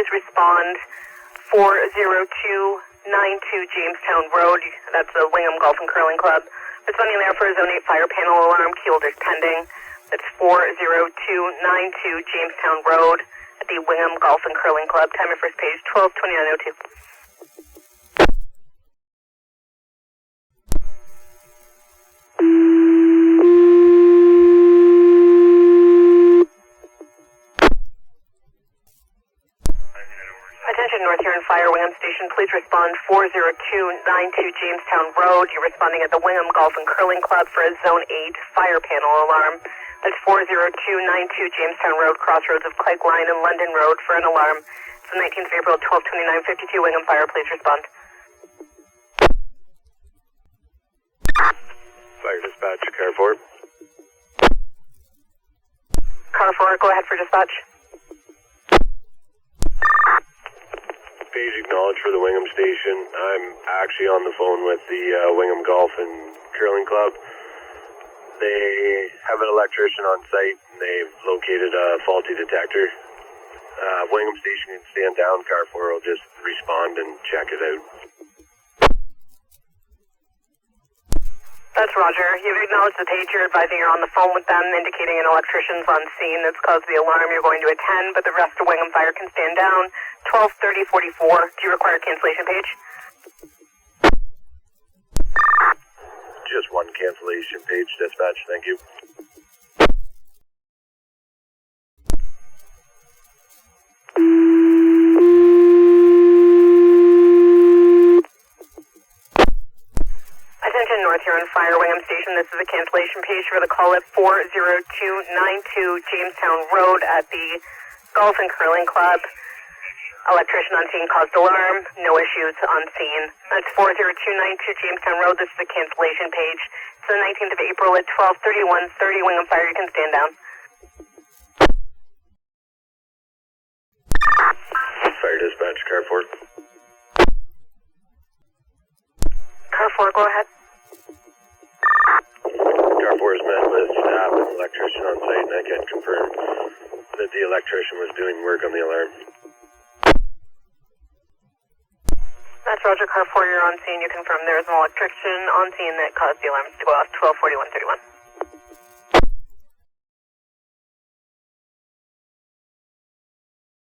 please respond 40292 Jamestown Road. That's the Wingham Golf and Curling Club. Responding there for a Zone 8 fire panel alarm. Key holders pending. That's 40292 Jamestown Road at the Wingham Golf and Curling Club. Time of first page 12:29:02. Attention North Huron Fire, Wingham Station, please respond 40292 Jamestown Road. You're responding at the Wingham Golf and Curling Club for a Zone 8 fire panel alarm. That's 40292 Jamestown Road, crossroads of Clegg Line and London Road for an alarm. It's the 19th of April, 12:29:52. Wingham Fire, please respond. Fire dispatch, car 4. Car 4, go ahead for dispatch. Page acknowledged for the Wingham Station. I'm actually on the phone with the Wingham Golf and Curling Club. They have an electrician on site and they've located a faulty detector. Wingham Station can stand down, car 4 will just respond and check it out. That's Roger. You've acknowledged the page. You're advising you're on the phone with them, indicating an electrician's on scene that's caused the alarm. You're going to attend, but the rest of Wingham Fire can stand down. 12:30:44. Do you require cancellation page? Just one cancellation page, dispatch, thank you. Attention North Huron Fire, Wingham Station. This is a cancellation page for the call at 40292 Jamestown Road at the Golf and Curling Club. Electrician on scene caused alarm. No issues on scene. That's 40292 Jamestown Road. This is a cancellation page. It's the 19th of April at 12:31:30. Wingham Fire, you can stand down. Fire dispatch, car 4. Car 4, go ahead. Car 4 is met with staff and electrician on site, and I can confirm that the electrician was doing work on the alarm. That's Roger. Car 4, you're on scene. You confirm there is an electrician on scene that caused the alarms to go off 12:41:31.